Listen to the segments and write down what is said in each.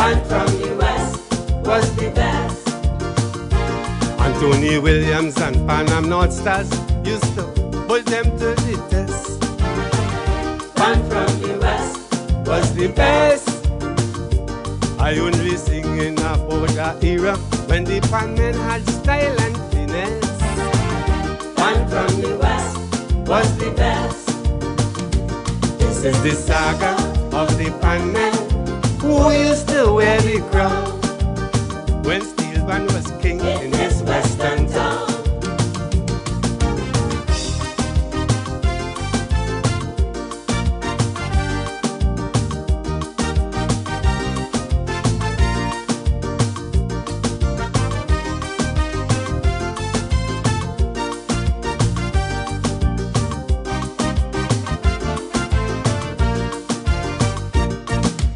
Pan from the West was the best. Anthony Williams and Panam North Stars used to put them to the test. Pan from the West was the best. I only singing about the era when the pan men had style and finesse. Pan from the West was the best. This is the saga of the pan men who used to wear the crown when steel band was king in this western town.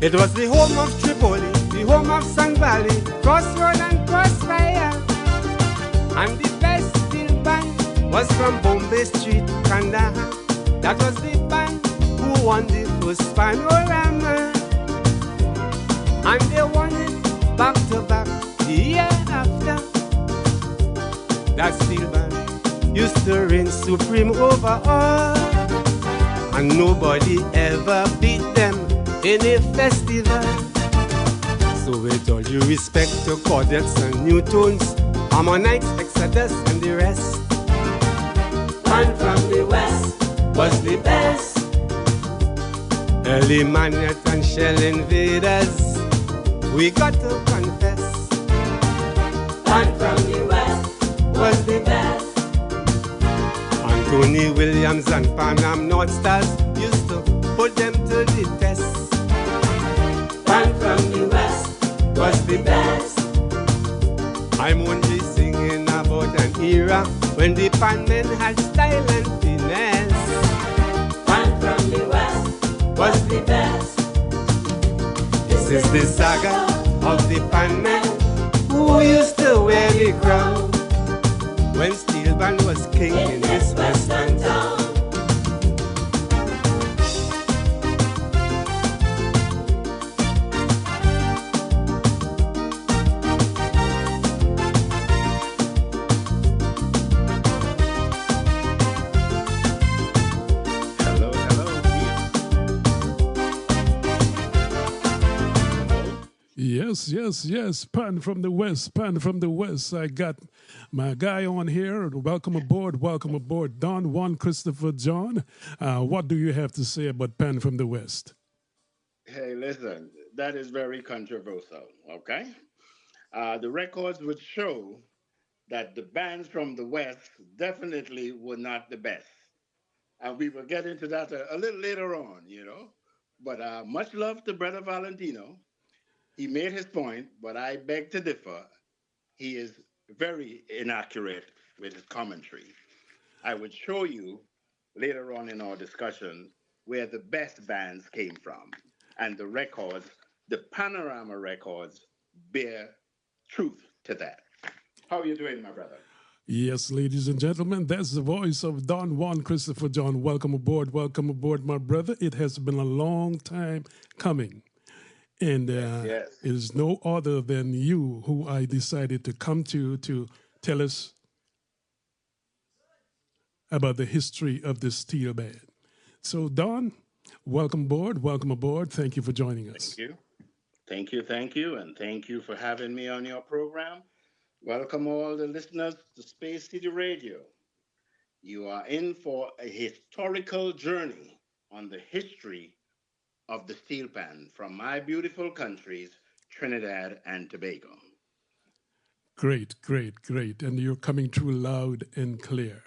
It was the home of Tripoli, the home of Sun Valley, Crossroad and Crossfire. And the best steel band was from Bombay Street, Kandahar. That was the band who won the first panorama. And they won it back to back the year after. That steel band used to reign supreme over all. And nobody ever beat them in a festival. So with all due respect to Cordets and Newtons, Ammonites, Exodus and the rest, Pan from the West was the best. early Manette and Shell invaders, we got to confess, Pan from the West was the best. Anthony Williams and Panam North Stars used to put them to the test. Pan from the West was the best. I'm only singing about an era when the pan men had style and finesse. Pan from the West was the best. This is the saga of the pan men who used to wear the crown when steel band was king in this western town. Yes. Pan from the West, Pan from the West. I got my guy on here. Welcome aboard, Don Juan Christopher John. What do you have to say about Pan from the West? Hey, listen, that is very controversial, okay? The records would show that the bands from the West definitely were not the best. And we will get into that a little later on, you know. But much love to Brother Valentino. He made his point, but I beg to differ. He is very inaccurate with his commentary. I would show you later on in our discussion where the best bands came from. And the records, the Panorama records, bear truth to that. How are you doing, my brother? Yes, ladies and gentlemen, that's the voice of Don Juan Christopher John. Welcome aboard, my brother. It has been a long time coming. And yes. It is no other than you who I decided to come to tell us about the history of this steel band. So, Don, welcome aboard. Thank you for joining us. Thank you, and thank you for having me on your program. Welcome all the listeners to Space City Radio. You are in for a historical journey on the history of the steel pan from my beautiful countries, Trinidad and Tobago. Great. And you're coming through loud and clear.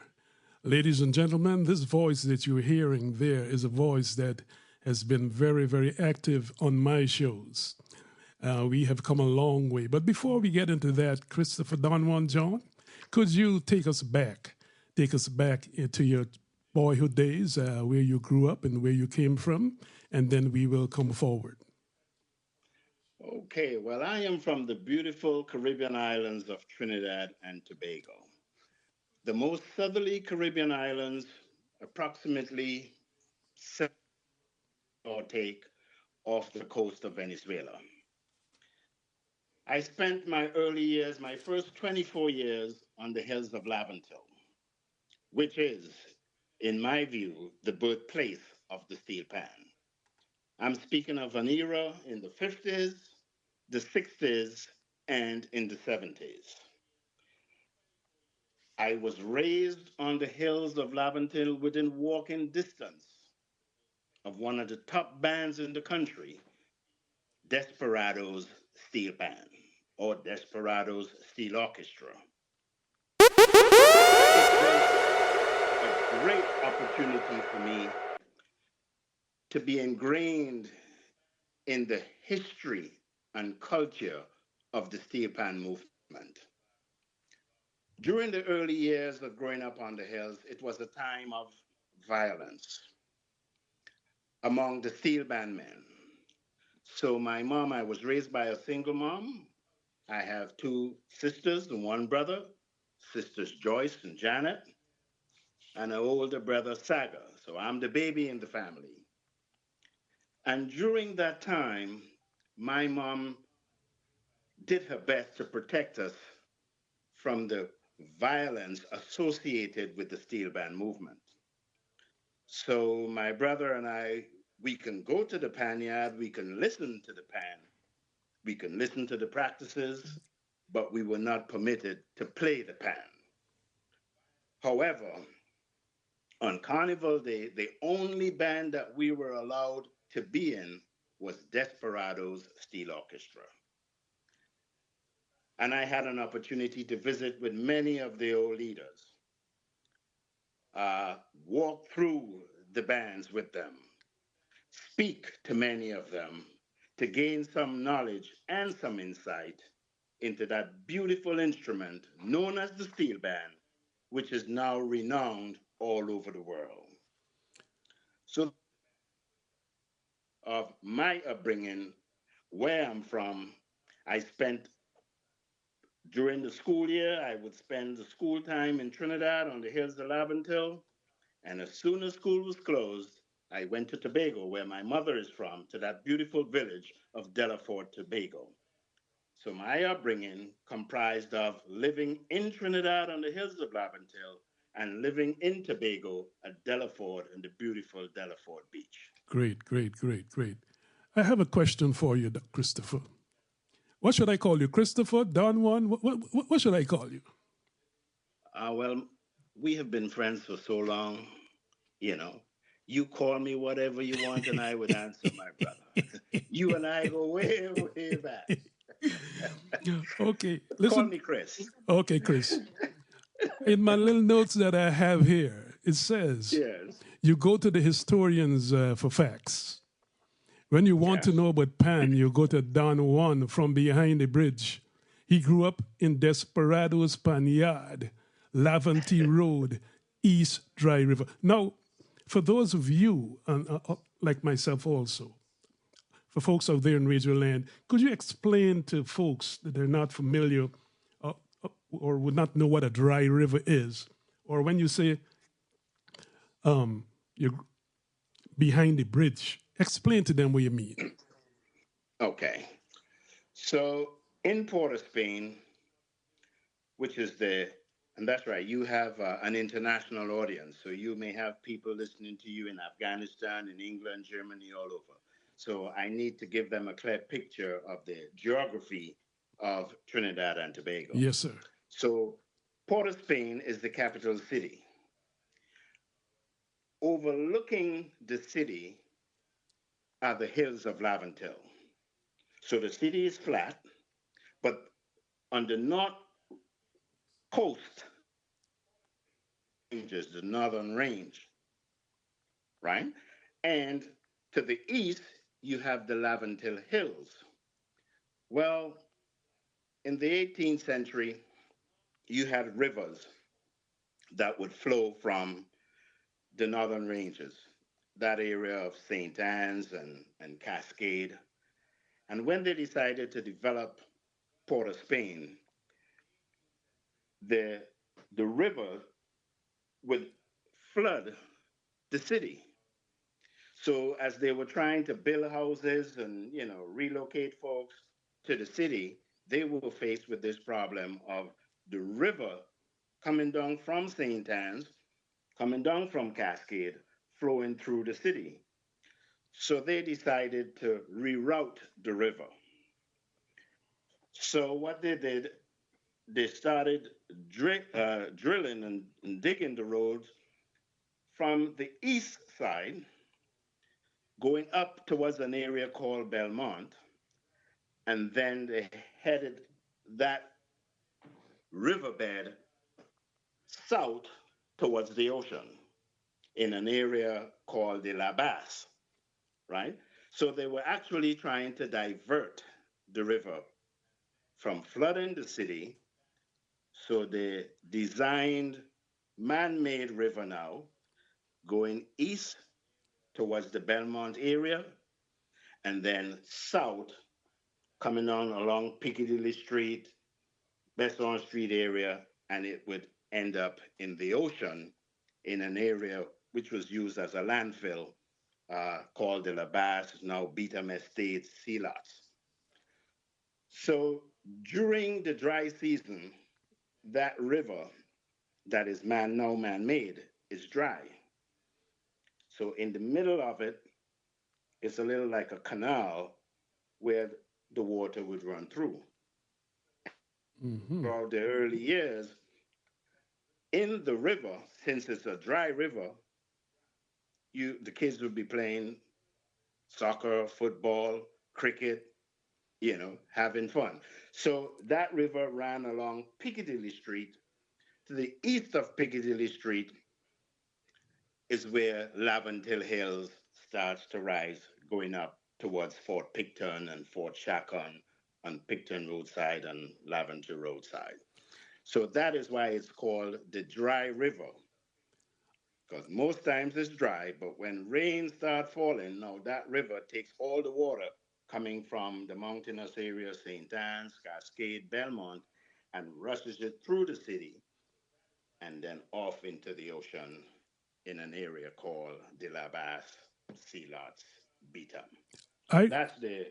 Ladies and gentlemen, this voice that you're hearing there is a voice that has been very, very active on my shows. We have come a long way. But before we get into that, Christopher Don Juan John, could you take us back into your boyhood days, where you grew up and where you came from, and then we will come forward. Okay, well, I am from the beautiful Caribbean islands of Trinidad and Tobago. The most southerly Caribbean islands, approximately 7 or take off the coast of Venezuela. I spent my early years, my first 24 years, on the hills of Laventille, which is, in my view, the birthplace of the steel pan. I'm speaking of an era in the 50s, the 60s, and in the 70s. I was raised on the hills of Laventille within walking distance of one of the top bands in the country, Desperados Steel Band or Desperados Steel Orchestra. It was a great opportunity for me to be ingrained in the history and culture of the steel pan movement. During the early years of growing up on the hills, it was a time of violence among the steel band men. So my mom, I was raised by a single mom. I have two sisters and one brother, sisters Joyce and Janet, and an older brother, Saga. So I'm the baby in the family. And during that time, my mom did her best to protect us from the violence associated with the steel band movement. So my brother and I, we can go to the pan yard, we can listen to the pan, we can listen to the practices, but we were not permitted to play the pan. However, on Carnival Day, the only band that we were allowed to be in was Desperados Steel Orchestra. And I had an opportunity to visit with many of the old leaders, uh, walk through the bands with them, speak to many of them to gain some knowledge and some insight into that beautiful instrument known as the steel band, which is now renowned all over the world. So of my upbringing, where I'm from, I spent during the school year, I would spend the school time in Trinidad on the hills of Laventille. And as soon as school was closed, I went to Tobago, where my mother is from, to that beautiful village of Delaford, Tobago. So my upbringing comprised of living in Trinidad on the hills of Laventille and living in Tobago at Delaford and the beautiful Delaford Beach. Great, great, great, great. I have a question for you, Christopher. What should I call you, Christopher, Don Juan? What should I call you? Well, we have been friends for so long, you know. You call me whatever you want, and I would answer, my brother. You and I go way, way back. Okay, Call listen. me Chris. Okay, Chris. In my little notes that I have here, it says Yes. you go to the historians for facts. When you want to Yes. know about Pan, you go to Don Juan from behind the bridge. He grew up in Desperados Pan Yard, Laventille Road, East Dry River. Now, for those of you, like myself also, for folks out there in Radio Land, could you explain to folks that are not familiar or would not know what a dry river is? Or when you say you're behind the bridge, explain to them what you mean. Okay. So in Port of Spain, which is and that's right, you have an international audience. So you may have people listening to you in Afghanistan, in England, Germany, all over. So I need to give them a clear picture of the geography of Trinidad and Tobago. Yes, sir. So Port of Spain is the capital city. Overlooking the city are the hills of Laventille. So the city is flat, but on the north coast ranges, the northern range, right? And to the east, you have the Laventille Hills. Well, in the 18th century, you had rivers that would flow from the northern ranges, that area of St. Anne's and Cascade. And when they decided to develop Port of Spain, the, the river would flood the city. So as they were trying to build houses and relocate folks to the city, they were faced with this problem of the river coming down from St. Anne's, coming down from Cascade, flowing through the city. So they decided to reroute the river. So what they did, they started drilling and digging the roads from the east side, going up towards an area called Belmont, and then they headed that riverbed south towards the ocean in an area called the La Basse, right? So they were actually trying to divert the river from flooding the city. So they designed man-made river now going east towards the Belmont area and then south coming on along Piccadilly Street, Besson Street area, and it would end up in the ocean in an area which was used as a landfill called the La Basse, now Beetham Estates Sea Lots. So during the dry season, that river that is now man-made is dry. So in the middle of it, it's a little like a canal where the water would run through. Mm-hmm. Throughout the early years, in the river, since it's a dry river, the kids would be playing soccer, football, cricket, having fun. So that river ran along Piccadilly Street. To the east of Piccadilly Street is where Laventille Hills starts to rise, going up towards Fort Picton and Fort Chacon on Picton roadside and Laventille roadside. So that is why it's called the dry river, because most times it's dry, but when rain starts falling, now that river takes all the water coming from the mountainous area, St. Anne's, Cascade, Belmont, and rushes it through the city and then off into the ocean in an area called the La Basse, Sea Lots, Beetham. I That's the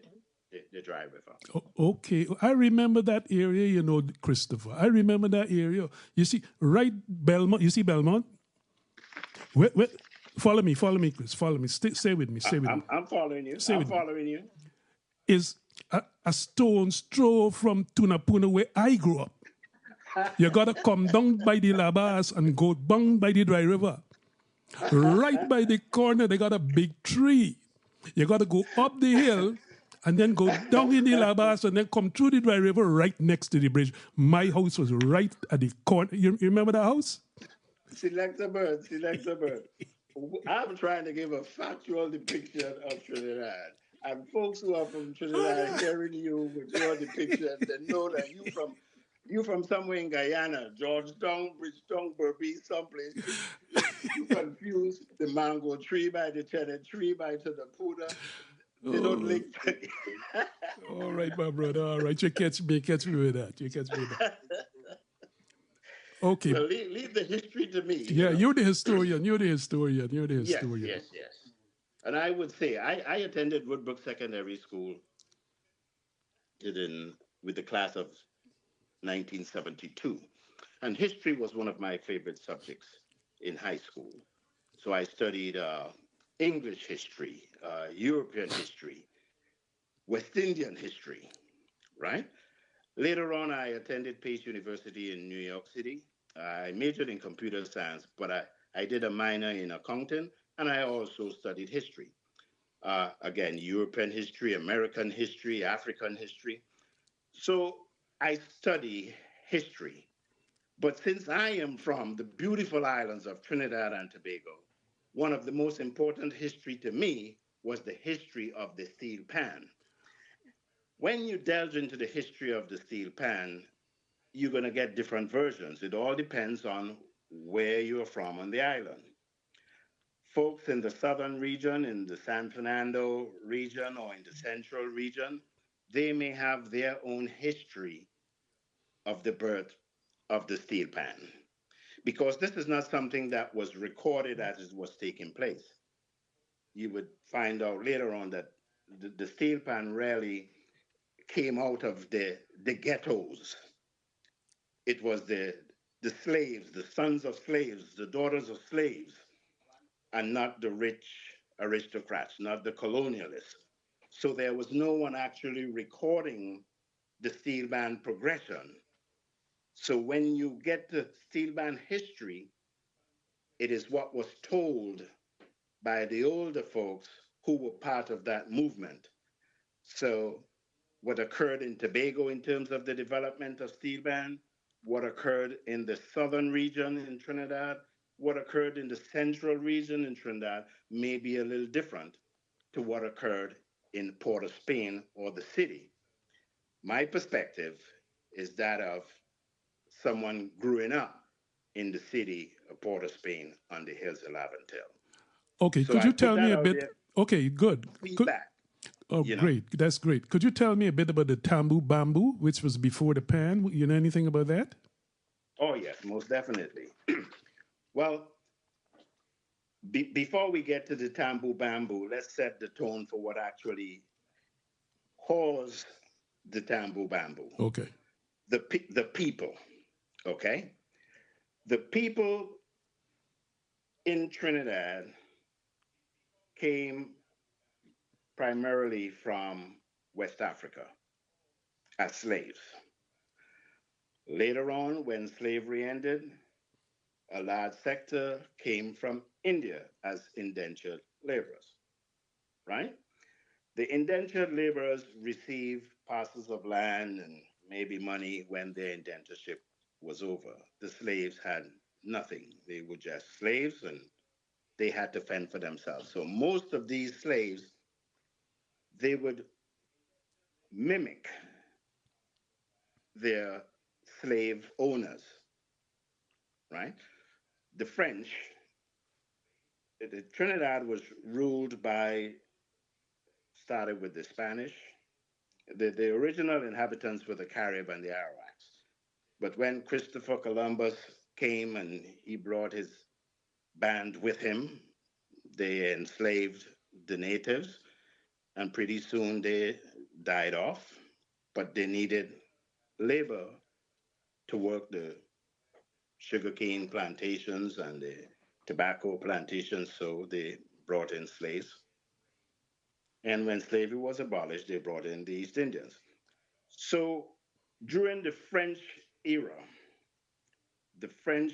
dry river. Okay, I remember that area, Christopher. I remember that area. You see, right Belmont. You see Belmont. Wait, follow me, Chris. Follow me. Stay with me. Stay with me. I'm following you. Stay I'm with me. following you. Is a stone's throw from Tunapuna where I grew up. You gotta come down by the Labas and go down by the dry river. Right by the corner, they got a big tree. You got to go up the hill and then go down in the Labas and then come through the dry river right next to the bridge. My house was right at the corner. You remember that house? Selecta bird. I'm trying to give a factual depiction of Trinidad. And folks who are from Trinidad hearing you with your depiction, they know that you from somewhere in Guyana, Georgetown, Bridgetown, Berbice, someplace. You confuse the mango tree by the cheddar tree by to the Puda. They don't link. All right, my brother. All right, you catch me with that. Okay. Well, leave the history to me. Yeah, you're the historian. Yes. And I would say I attended Woodbrook Secondary School with the class of 1972. And history was one of my favorite subjects in high school. So I studied English history, European history, West Indian history, right? Later on, I attended Pace University in New York City. I majored in computer science, but I did a minor in accounting, and I also studied history. Again, European history, American history, African history. So I study history. But since I am from the beautiful islands of Trinidad and Tobago, one of the most important history to me was the history of the steel pan. When you delve into the history of the steel pan, you're going to get different versions. It all depends on where you're from on the island. Folks in the southern region, in the San Fernando region, or in the central region, they may have their own history of the birth of the steel pan, because this is not something that was recorded as it was taking place. You would find out later on that the steel pan rarely came out of the the ghettos. It was the slaves, the sons of slaves, the daughters of slaves, and not the rich aristocrats, not the colonialists. So there was no one actually recording the steel band progression. So when you get to steel band history, it is what was told by the older folks who were part of that movement. So what occurred in Tobago in terms of the development of steel band, what occurred in the southern region in Trinidad, what occurred in the central region in Trinidad may be a little different to what occurred in Port of Spain or the city. My perspective is that of someone growing up in the city of Port of Spain on the hills of Laventille. Okay, So could I you put tell that me a out bit? there, Okay, good. feedback, Oh, you know. great. That's great. Could you tell me a bit about the tambu bamboo, which was before the pan? You know anything about that? Oh, yes, most definitely. Well, before we get to the tambu bamboo, let's set the tone for what actually caused the tambu bamboo. Okay. The people, okay? The people in Trinidad came primarily from West Africa as slaves. Later on, when slavery ended, a large sector came from India as indentured laborers, right? The indentured laborers received parcels of land and maybe money when their indentureship was over. The slaves had nothing. They were just slaves and they had to fend for themselves. So most of these slaves, they would mimic their slave owners, right? The French, Trinidad was ruled by, started with the Spanish. The original inhabitants were the Carib and the Arawaks. But when Christopher Columbus came and he brought his band with him, they enslaved the natives, and pretty soon they died off. But they needed labor to work the sugarcane plantations and the tobacco plantations, so they brought in slaves. And when slavery was abolished, they brought in the East Indians. So during the French era, the French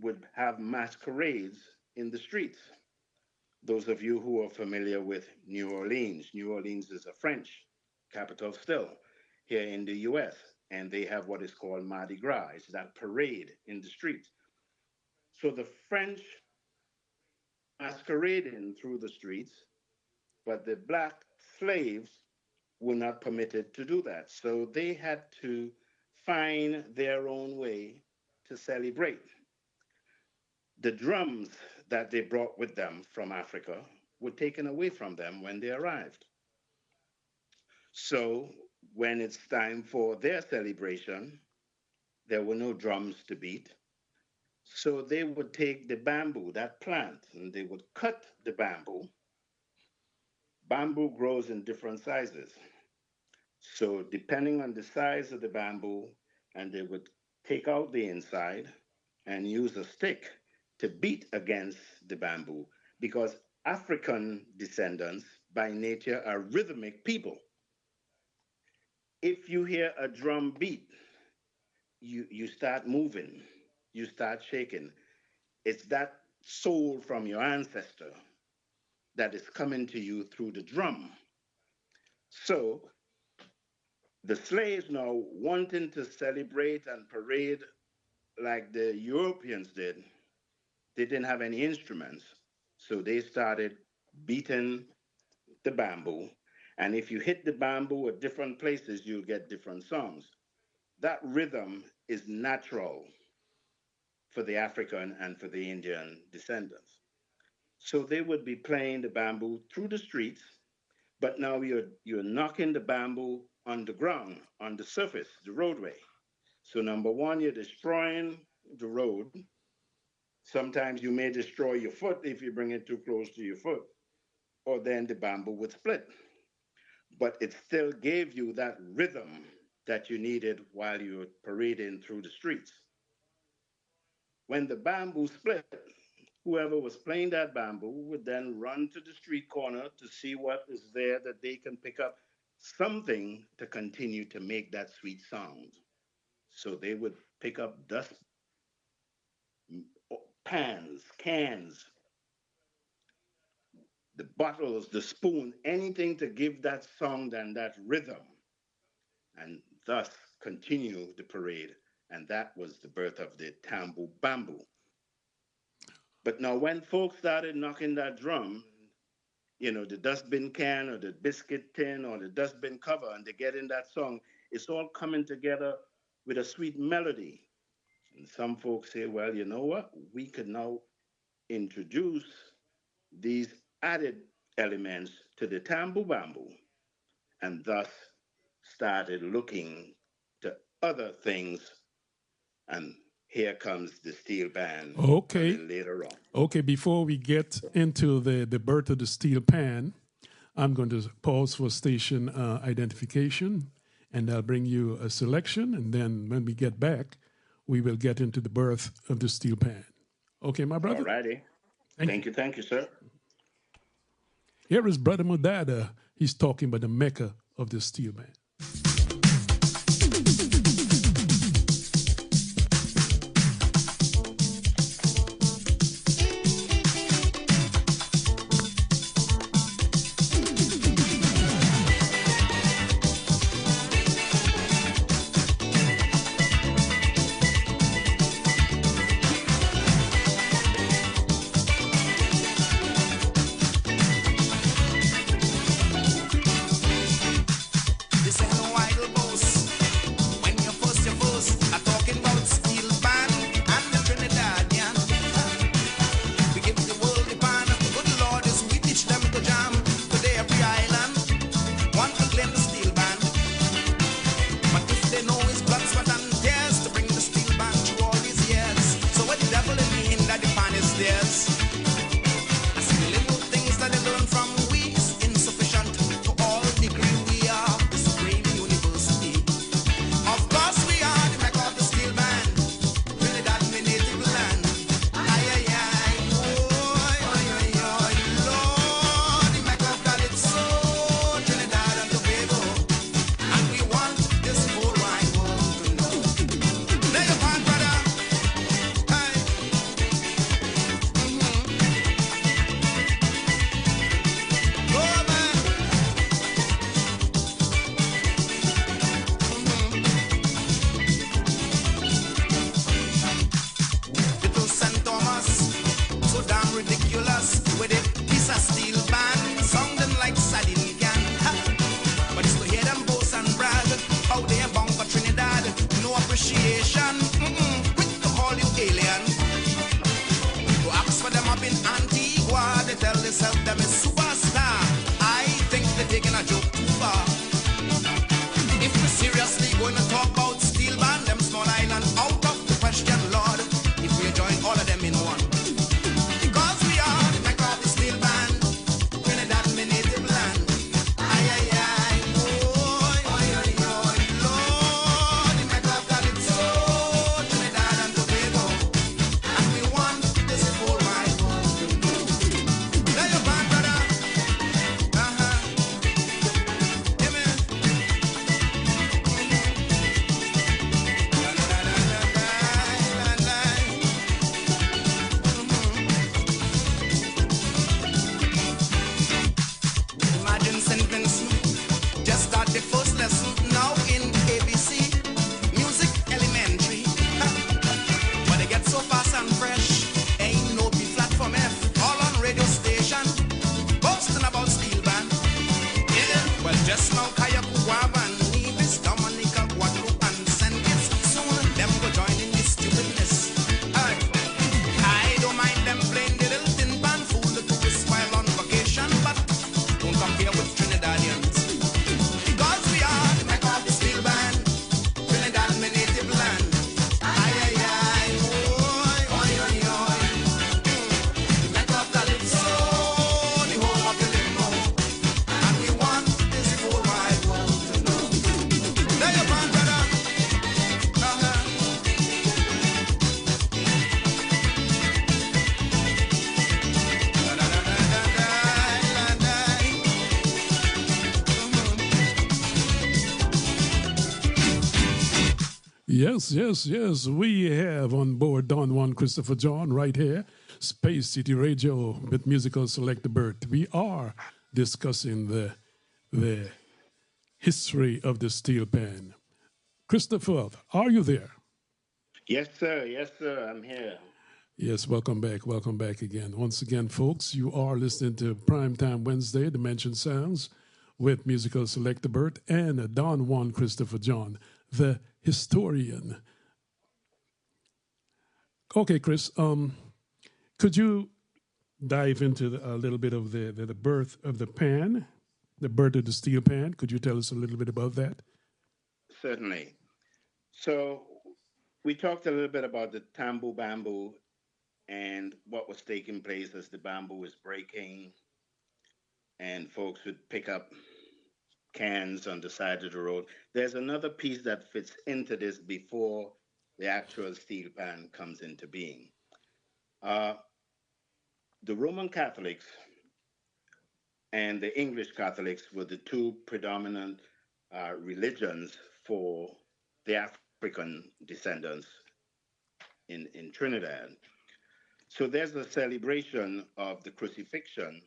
would have masquerades in the streets. Those of you who are familiar with New Orleans is a French capital still here in the US, and they have what is called Mardi Gras. It's that parade in the streets. So the French masquerading through the streets, but the black slaves were not permitted to do that. So they had to find their own way to celebrate. The drums that they brought with them from Africa were taken away from them when they arrived. So when it's time for their celebration, there were no drums to beat. So they would take the bamboo, that plant, and they would cut the bamboo. Bamboo grows in different sizes. So depending on the size of the bamboo, and they would take out the inside and use a stick to beat against the bamboo because African descendants by nature are rhythmic people. If you hear a drum beat, you start moving, you start shaking. It's that soul from your ancestor that is coming to you through the drum. So the slaves now wanting to celebrate and parade like the Europeans did, they didn't have any instruments. So they started beating the bamboo. And if you hit the bamboo at different places, you'll get different songs. That rhythm is natural for the African and for the Indian descendants. So they would be playing the bamboo through the streets, but now you're knocking the bamboo on the ground, on the surface, the roadway. So number one, you're destroying the road. Sometimes you may destroy your foot if you bring it too close to your foot, or then the bamboo would split. But it still gave you that rhythm that you needed while you were parading through the streets. When the bamboo split, whoever was playing that bamboo would then run to the street corner to see what is there that they can pick up something to continue to make that sweet sound. So they would pick up dust pans, cans, the bottles, the spoon, anything to give that sound and that rhythm, and thus continue the parade. And that was the birth of the tambour bamboo. But now, when folks started knocking that drum, you know, the dustbin can or the biscuit tin or the dustbin cover, and they get in that song, it's all coming together with a sweet melody. And some folks say, well, you know what? We could now introduce these added elements to the tambour bamboo, and thus started looking to other things. And here comes the steel band Okay. later on. Okay, before we get into the birth of the steel pan, I'm going to pause for station identification, and I'll bring you a selection, and then when we get back, we will get into the birth of the steel pan. Okay, my brother? All righty. Thank you, sir. Here is Brother Mudada. He's talking about the Mecca of the steel pan. Yes, yes, yes. We have on board Don Juan Christopher John right here, Space City Radio with musical select BURT. We are discussing the history of the steel pan. Christopher, are you there? Yes, sir. Yes, sir. I'm here. Yes, welcome back. Welcome back again. Once again, folks, you are listening to Primetime Wednesday, Dimension Sounds, with musical select BURT and Don Juan Christopher John, the historian. Okay, Chris, could you dive into a little bit of the birth of the pan, the birth of the steel pan? Could you tell us a little bit about that? Certainly. So we talked a little bit about the tambu bamboo and what was taking place as the bamboo was breaking, and folks would pick up cans on the side of the road. There's another piece that fits into this before the actual steel pan comes into being. Uh, the Roman Catholics and the English Catholics were the two predominant religions for the African descendants in Trinidad. So there's a celebration of the crucifixion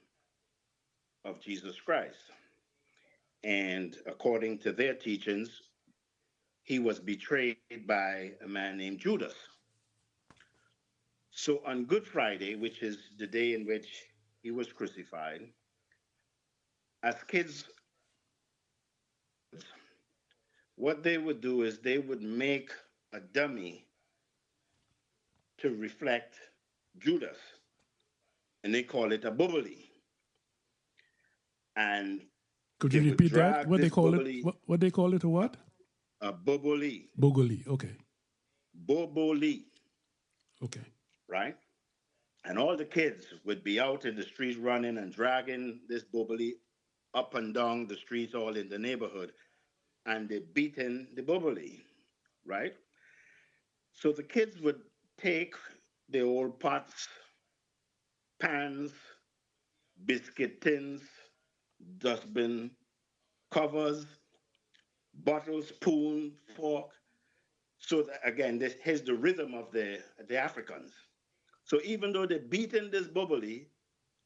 of Jesus Christ. And according to their teachings, he was betrayed by a man named Judas. So on Good Friday, which is the day in which he was crucified, as kids, what they would do is they would make a dummy to reflect Judas, and they call it a bubbly. And Could they you would repeat that? drag What they this call it? bubbly, What they call it? A a, what? a bubbly, Bogoli. Okay. bubbly, Okay. right? And all the kids would be out in the street running and dragging this bubbly up and down the streets, all in the neighborhood, and they beating the bubbly, right? So the kids would take the old pots, pans, biscuit tins, dustbin covers, bottle, spoon, fork. So that, again, this here's the rhythm of the Africans. So even though they're beating this bubbly,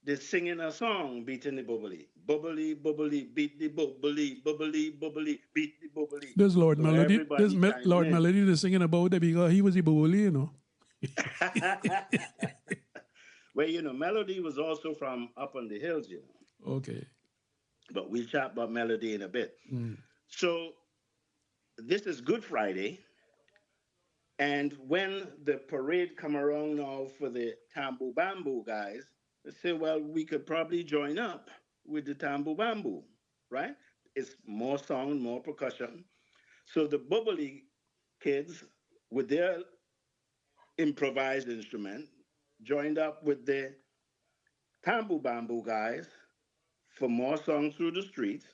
they're singing a song beating the bubbly. Bubbly, bubbly, beat the bubbly, bubbly, bubbly, beat the bubbly. There's Lord So Melody. everybody chiming Lord in. Melody is singing about it because he was a bully, you know. Well, Melody was also from up on the hills, Okay. but we'll chat about Melody in a bit. Mm. So this is Good Friday, and when the parade come around now for the Tambu Bamboo guys, they say, well, we could probably join up with the Tambu Bamboo, right? It's more sound, more percussion. So the bubbly kids with their improvised instrument joined up with the Tambu Bamboo guys for more songs through the streets.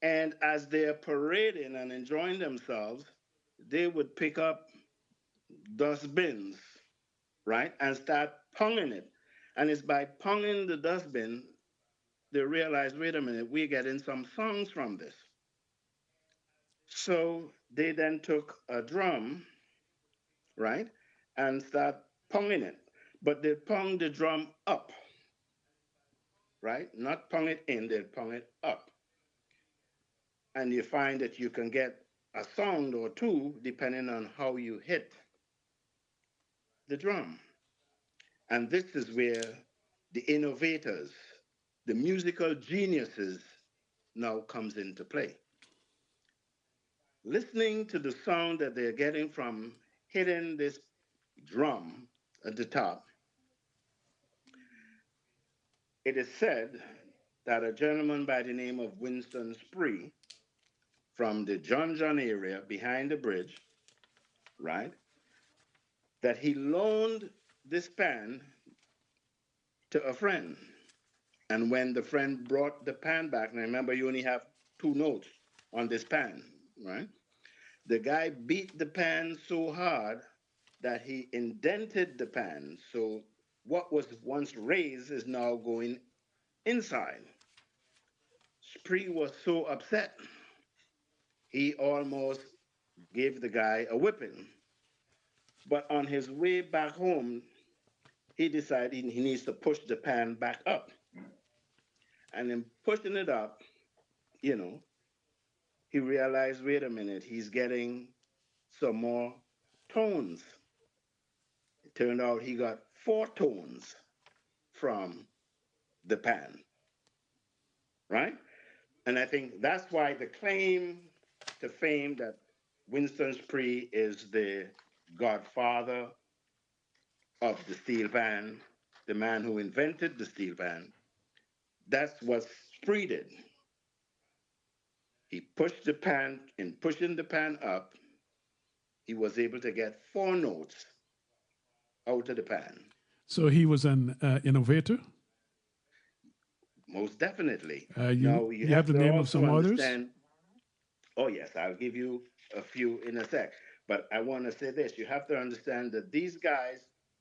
And as they're parading and enjoying themselves, they would pick up dustbins, right, and start ponging it. And it's by ponging the dustbin, they realize, wait a minute, we're getting some songs from this. So they then took a drum, right, and start ponging it. But they pong the drum up, right? Not pong it in, they pong it up. And you find that you can get a sound or two depending on how you hit the drum. And this is where the innovators, the musical geniuses now comes into play. Listening to the sound that they're getting from hitting this drum at the top, it is said that a gentleman by the name of Winston Spree from the John area behind the bridge, right, that he loaned this pan to a friend. And when the friend brought the pan back, and remember you only have two notes on this pan, right? The guy beat the pan so hard that he indented the pan. So what was once raised is now going inside. Spree was so upset, he almost gave the guy a whipping. But on his way back home, he decided he needs to push the pan back up. And in pushing it up, you know, he realized, wait a minute, he's getting some more tones. It turned out he got 4 tones from the pan, right? And I think that's why the claim to fame that Winston Spree is the godfather of the steel pan, the man who invented the steel pan, that's what Spree did. He pushed the pan, in pushing the pan up, he was able to get 4 notes out of the pan. So he was an innovator. Most definitely. You, Now, you you have have the to name of also some others? understand. Oh, yes, I'll give you a few in a sec. But I want to say this. You have to understand that these guys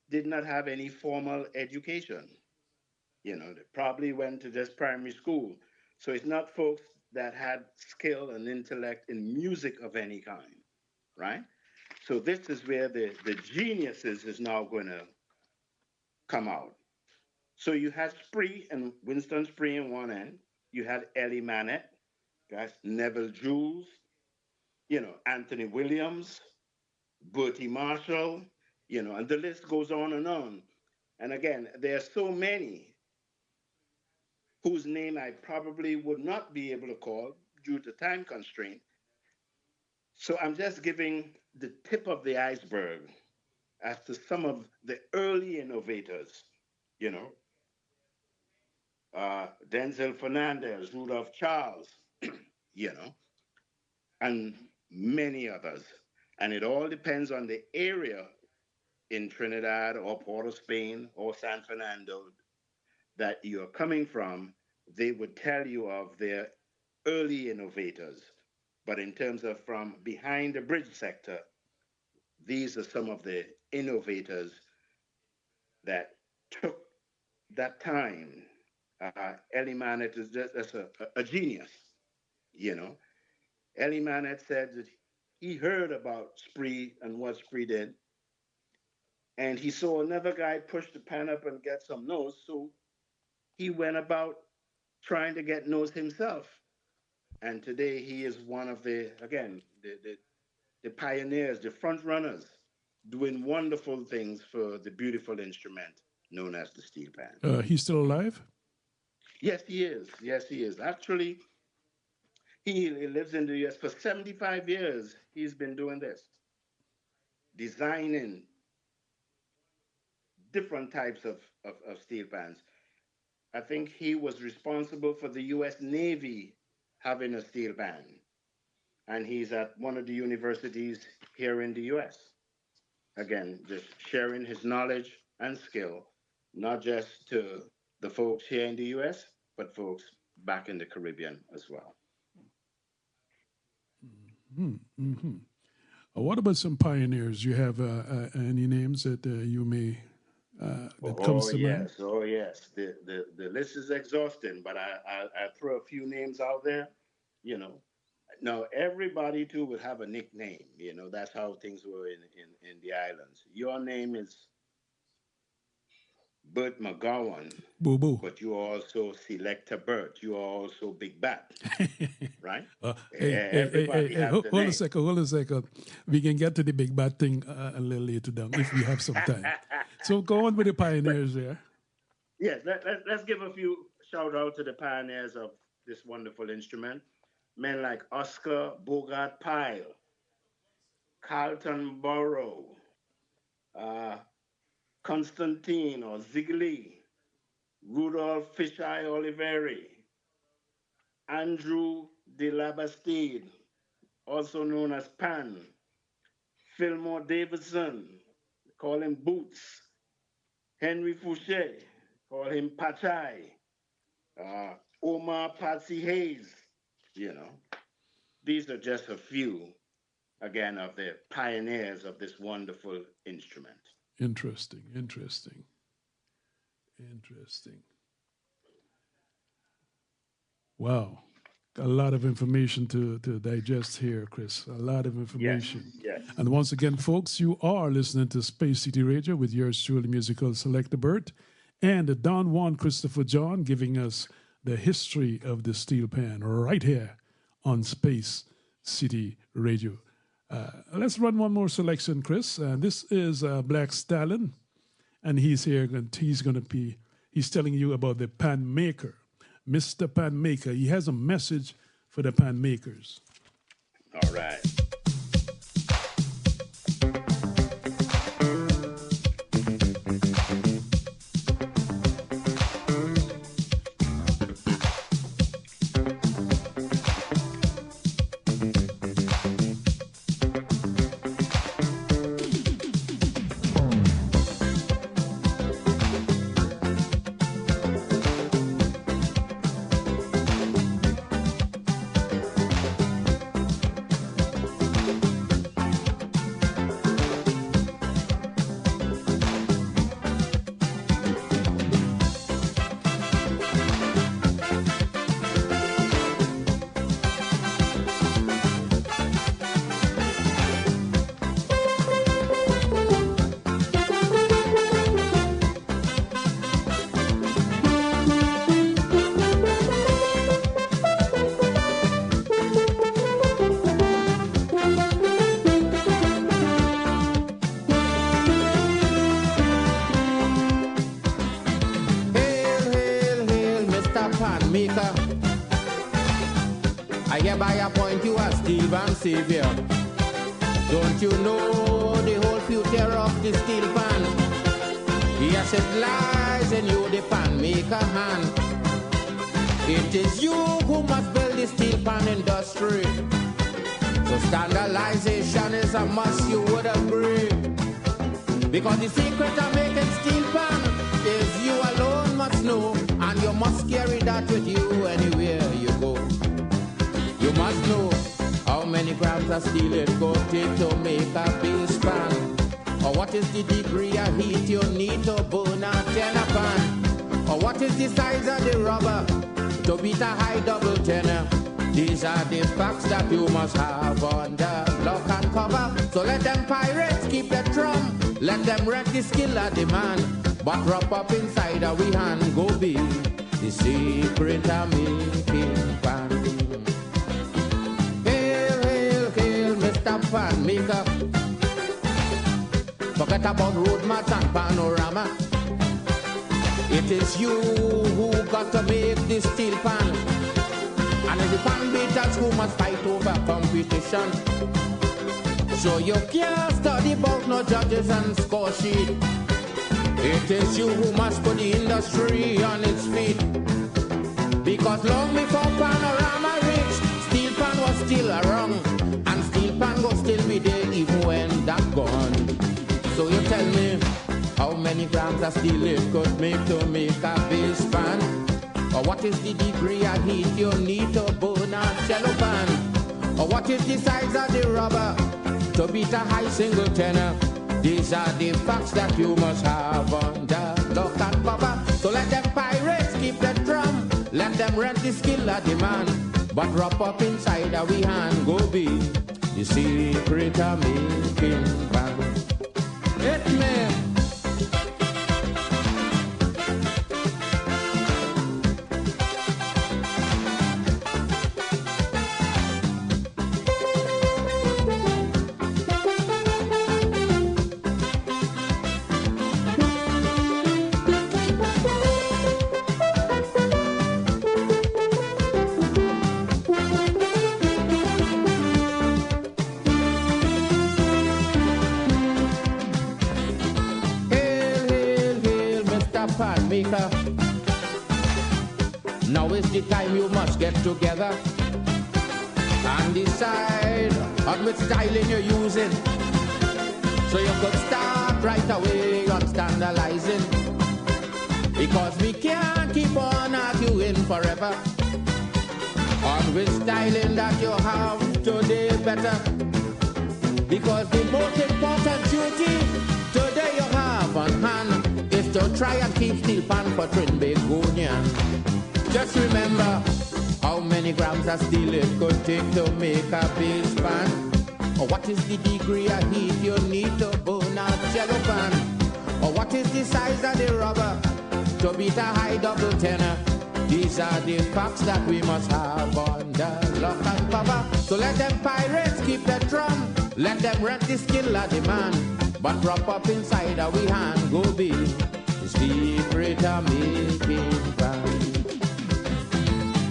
did not have any formal education. You know, they probably went to just primary school. So it's not folks that had skill and intellect in music of any kind, right? So this is where the geniuses is now going to come out. So you had Spree and Winston Spree in one end. You had Ellie Manette, guys, Neville Jules, you know, Anthony Williams, Bertie Marshall, you know, and the list goes on and on. And again, there are so many whose name I probably would not be able to call due to time constraint. So I'm just giving the tip of the iceberg as to some of the early innovators, you know, Denzel Fernandez, Rudolph Charles, you know, and many others. And it all depends on the area in Trinidad or Port of Spain or San Fernando that you're coming from. They would tell you of their early innovators. But in terms of from behind the bridge sector, these are some of the innovators that took that time. Ellie Manet is just a genius, you know. Ellie Manet said that he heard about Spree and what Spree did, and he saw another guy push the pan up and get some nose, so he went about trying to get nose himself. And today he is one of the, again, the pioneers, the front runners, doing wonderful things for the beautiful instrument known as the steel pan. He's still alive? Yes, he is. Yes, he is. Actually, he lives in the US for 75 years. He's been doing this, designing different types of steel pans. I think he was responsible for the US Navy having a steel pan. And he's at one of the universities here in the US. Again, just sharing his knowledge and skill, not just to the folks here in the US, but folks back in the Caribbean as well. Mm-hmm. What about some pioneers? You have any names that you may that comes to mind? Oh yes. The list is exhausting, but I throw a few names out there. You know, now everybody too would have a nickname. You know, that's how things were in the islands. Your name is Burt McGowan, Boo boo. but you also Selecta Burt. You are also Big Bat, right? Hey, Has hold the a name. second, hold a second. We can get to the big bad thing a little later down if we have some time. So go on with the pioneers there. Yes, let's give a few shout out to the pioneers of this wonderful instrument. Men like Oscar Bogart Pyle, Carlton Burrow, uh, Constantine or Ziegler, Rudolph Fisheye Oliveri, Andrew de Labastide, also known as Pan, Fillmore Davidson, call him Boots, Henry Fouché, call him Pachai, Omar Patsy Hayes, you know. These are just a few, again, of the pioneers of this wonderful instrument. Interesting. Wow. A lot of information to digest here, Chris. A lot of Yes, information. yes. And once again, folks, you are listening to Space City Radio with yours truly, musical selector Burt, and Don Juan Christopher John giving us the history of the steel pan right here on Space City Radio. Let's run one more selection, Chris. This is Black Stallion, and he's here, and he's telling you about the pan maker. Mr. Pan Maker, he has a message for the pan makers. All right. Savior. Don't you know the whole future of the steel pan? Yes, it lies in you, the pan maker hand. It is you who must build the steel pan industry. So standardization is a must, you would agree. Because the secret of making steel pan is you alone must know, and you must carry that with you anywhere you go. You must know how many grams of steel it could take to make a base pan? Or what is the degree of heat you need to burn a tenor pan? Or what is the size of the rubber to beat a high double tenor? These are the facts that you must have under lock and cover. So let them pirates keep the drum, let them rent the skill of the man. But wrap up inside a we hand go be the secret of making pan. Pan maker. Forget about road mats and panorama. It is you who got to make this steel pan. And it's the pan beaters who must fight over competition. So you can't study about no judges and score sheet. It is you who must put the industry on its feet. Because long before panorama reached, steel pan was still around. Pan go still be there even when that gone. So you tell me how many grams of steel it could make to make a base pan? Or what is the degree of heat you need to burn a cello pan? Or what is the size of the rubber to beat a high single tenor? These are the facts that you must have under lock and cover. So let them pirates keep the drum, let them rent the skill of the man. But wrap up inside a we hand go be the secret of making pan. Hit me. Now is the time you must get together and decide on which styling you're using, so you could start right away on standardizing. Because we can't keep on arguing forever on which styling that you have today better. Because the most important duty today you have on hand is to try and keep steel pan for Trinidadian. Just remember how many many grams of steel it could take to make a bass pan? Or what is the degree of heat you need to burn a cello pan? Or what is the size of the rubber to beat a high double tenor? These are the facts that we must have under lock and cover. So let them pirates keep the drum, let them rent the skill of the man, but prop up inside our hand go be the secret of making pan.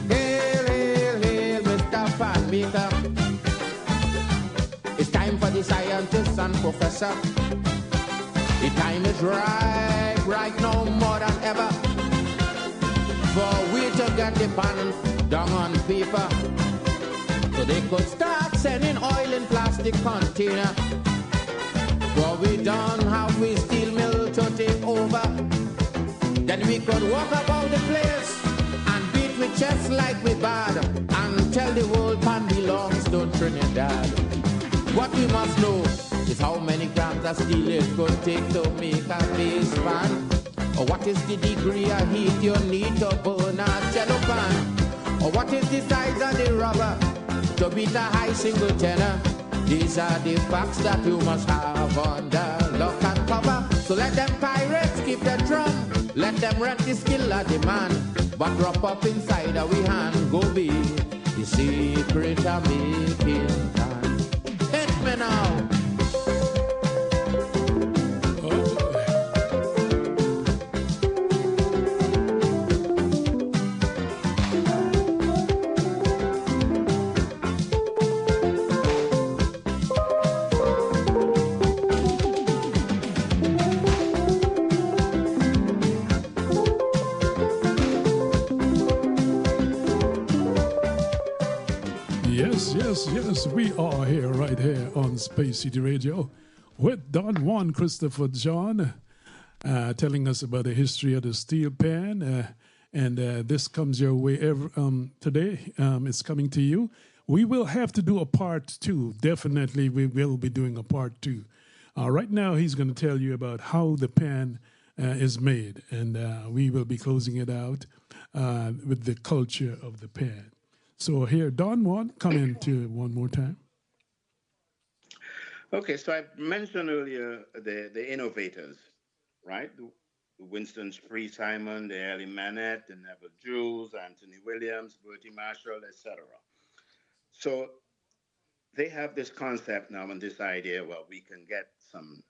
Hail, hail, hail, Mr. Pan Maker. It's time for the scientists and professor. The time is right now more than ever, for we to get the pan down on paper, so they could start sending oil in plastic container. For we don't have we steel mill to take over, then we could walk about the place and beat with chests like we bad, and tell the world pan belongs to Trinidad. What we must know is how many grams of steel it could take to make a bass pan. Or what is the degree of heat you need to burn a cello pan? Or what is the size of the rubber to beat a high single tenor? These are the facts that you must have under lock and cover. So let them pirates keep the drum, let them rent the skill of the man, but wrap up inside our hand go be the secret of making pan. Hit me now. Yes, we are here, right here on Space City Radio with Don Juan Christopher John telling us about the history of the steel pan. And this comes your way today. It's coming to you. We will have to do a part two. Definitely, we will be doing a part two. Right now, he's going to tell you about how the pan is made. And we will be closing it out with the culture of the pan. So here, Don Juan, come into one more time. Okay, so I mentioned earlier the innovators, right? Winston Spree Simon, the Ellie Manette, the Neville Jules, Anthony Williams, Bertie Marshall, etc. So they have this concept now and this idea, well, we can get some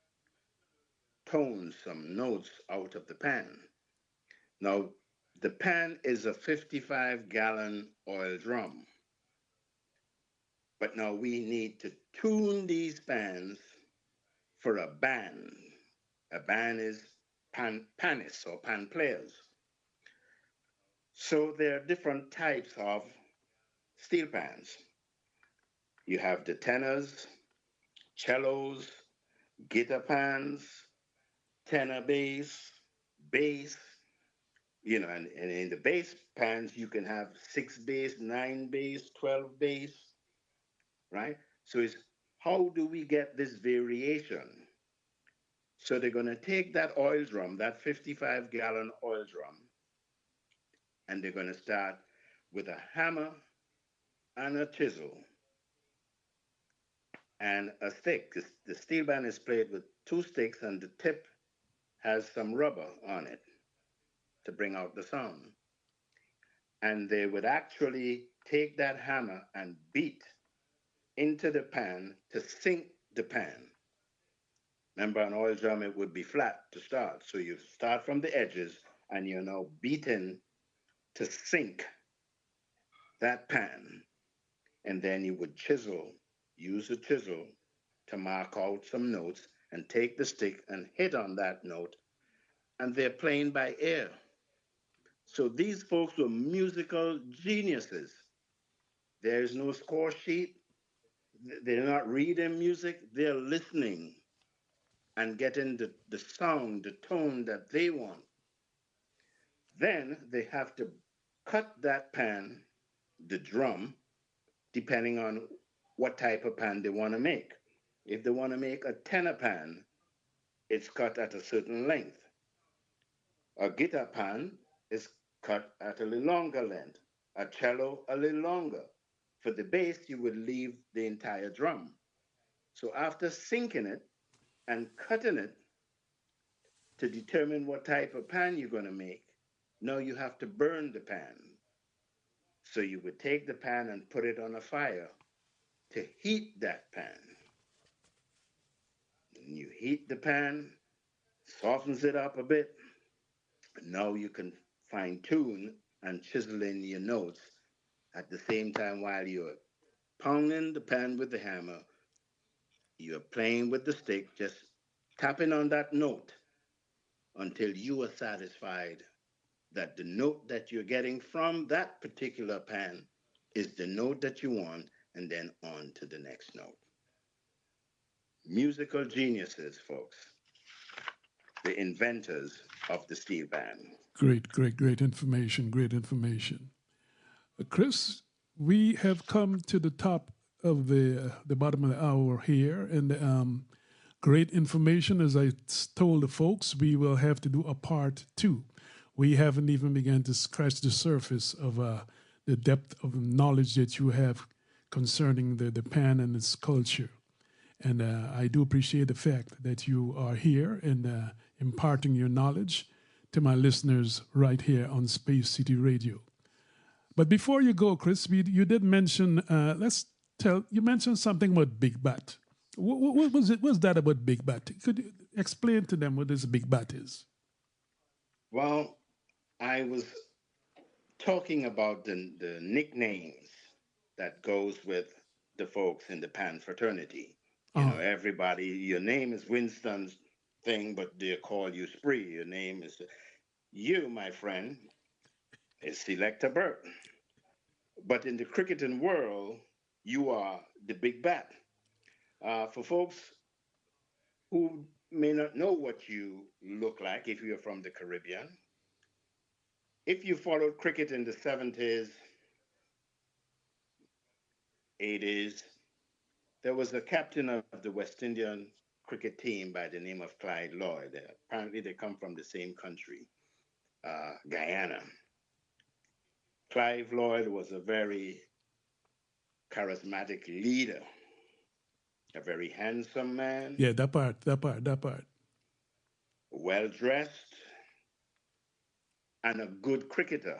tones, some notes out of the pan. Now, the pan is a 55-gallon oil drum. But now we need to tune these pans for a band. A band is panists or pan players. So there are different types of steel pans. You have the tenors, cellos, guitar pans, tenor bass, and in the bass pans, you can have 6 bass, 9 bass, 12 bass, right? So it's how do we get this variation? So they're going to take that oil drum, that 55-gallon oil drum, and they're going to start with a hammer and a chisel and a stick. The steel band is played with 2 sticks, and the tip has some rubber on it to bring out the sound. And they would actually take that hammer and beat into the pan to sink the pan. Remember, an oil drum, it would be flat to start. So you start from the edges, and you're now beating to sink that pan. And then you would use a chisel to mark out some notes and take the stick and hit on that note. And they're playing by ear. So these folks were musical geniuses. There is no score sheet. They're not reading music. They're listening and getting the sound, the tone that they want. Then they have to cut that pan, the drum, depending on what type of pan they want to make. If they want to make a tenor pan, it's cut at a certain length. A guitar pan is cut at a longer length. a cello a little longer. For the bass, you would leave the entire drum. So after sinking it and cutting it to determine what type of pan you're going to make, now you have to burn the pan. So you would take the pan and put it on a fire to heat that pan. And you heat the pan, softens it up a bit. And now you can fine tune and chisel in your notes at the same time while you're pounding the pan with the hammer. You're playing with the stick, just tapping on that note until you are satisfied that the note that you're getting from that particular pan is the note that you want, and then on to the next note. Musical geniuses, folks, the inventors of the steel pan. Great, great, great information. Great information. Chris, we have come to the top of the bottom of the hour here, and great information. As I told the folks, we will have to do a part two. We haven't even begun to scratch the surface of the depth of knowledge that you have concerning the pan and its culture. And I do appreciate the fact that you are here and imparting your knowledge to my listeners right here on Space City Radio. But before you go, Chris, you did mention, you mentioned something about Big Bat. What was it? What's that about Big Bat? Could you explain to them what this Big Bat is? Well, I was talking about the nicknames that goes with the folks in the pan fraternity. You know, everybody, your name is Winston's thing, but they call you Spree. Your name is, you, my friend, is Selecta BURT. But in the cricketing world, you are the Big Bat. For folks who may not know what you look like if you're from the Caribbean, if you followed cricket in the 70s, 80s, there was a captain of the West Indian cricket team by the name of Clyde Lloyd. Apparently, they come from the same country, Guyana. Clive Lloyd was a very charismatic leader, a very handsome man. Yeah, that part. Well dressed, and a good cricketer,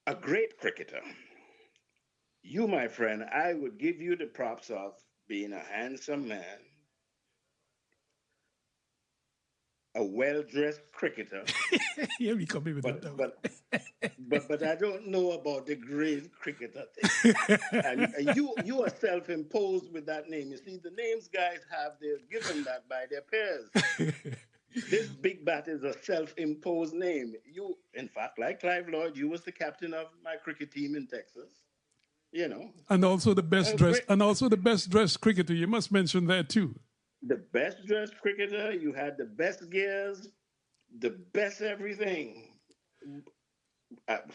a great cricketer. You, my friend, I would give you the props of being a handsome man, a well-dressed cricketer. Yeah, we come in with that. But I don't know about the great cricketer thing. And you are self-imposed with that name. You see, the names guys have, they're given that by their peers. This Big Bat is a self-imposed name. You, in fact, like Clive Lloyd, you was the captain of my cricket team in Texas. You know, and also the best dressed, and also the best dressed cricketer. You must mention that too. The best dressed cricketer. You had the best gears, the best everything.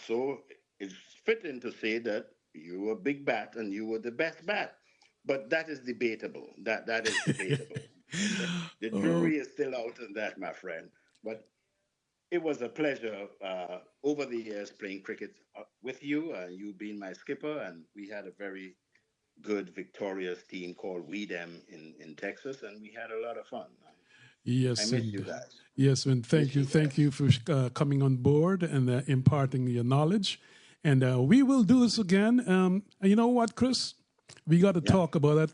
So it's fitting to say that you were Big Bat and you were the best bat. But that is debatable. That is debatable. The jury is still out on that, my friend. But it was a pleasure over the years playing cricket with you, you being my skipper, and we had a very good, victorious team called We Them in Texas, and we had a lot of fun. Yes, I miss you guys. Yes, and thank you for coming on board and imparting your knowledge. And we will do this again. You know what, Chris? We got to talk about that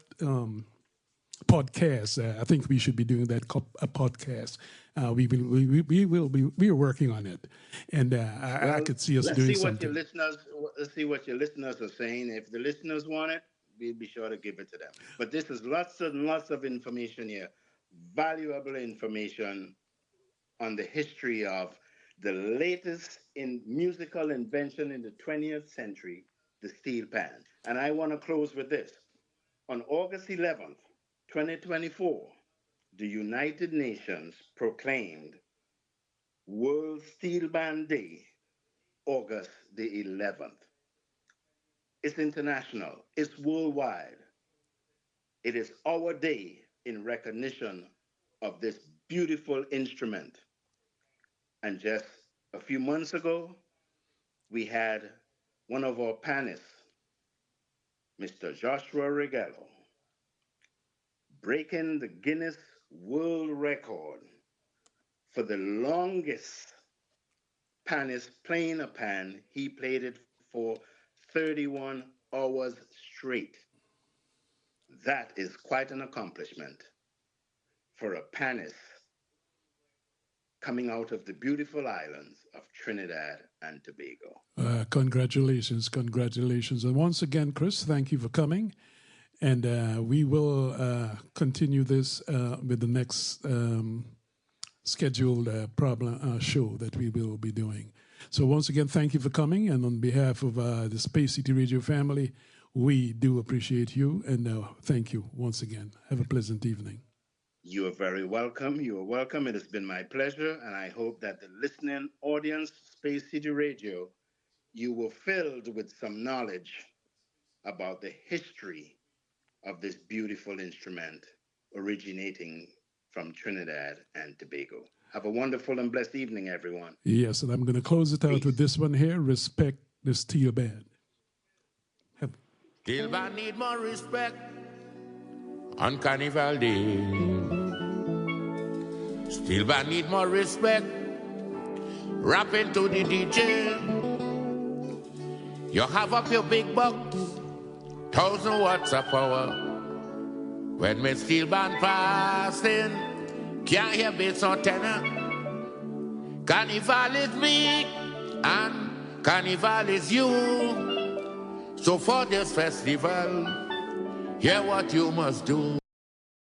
podcast. I think we should be doing that a podcast. We are working on it, and I could see us doing something. Let's see what your listeners are saying. If the listeners want it, we'll be sure to give it to them. But this is lots and lots of information here, valuable information on the history of the latest in musical invention in the 20th century, the steel pan. And I want to close with this. On August 11th, 2024, the United Nations proclaimed World Steel Band Day, August the 11th. It's international, it's worldwide. It is our day in recognition of this beautiful instrument. And just a few months ago, we had one of our panelists, Mr. Joshua Regello, breaking the Guinness World Record for the longest panist playing a pan. He played it for 31 hours straight. That is quite an accomplishment for a panist coming out of the beautiful islands of Trinidad and Tobago. Congratulations, congratulations. And once again, Chris, thank you for coming. And we will continue this with the next scheduled show that we will be doing. So once again, thank you for coming. And on behalf of the Space City Radio family, we do appreciate you. And thank you once again. Have a pleasant evening. You are very welcome. You are welcome. It has been my pleasure. And I hope that the listening audience, Space City Radio, you were filled with some knowledge about the history of this beautiful instrument originating from Trinidad and Tobago. Have a wonderful and blessed evening, everyone. Yes, and I'm going to close it out with this one here. Respect the steel band. Steel band need more respect on Carnival Day. Steel band need more respect. Rapping to the DJ. You have up your big buck, 1,000 watts of power. When my steel band passing, can't hear bass or tenor. Carnival is me, and Carnival is you. So for this festival, hear what you must do.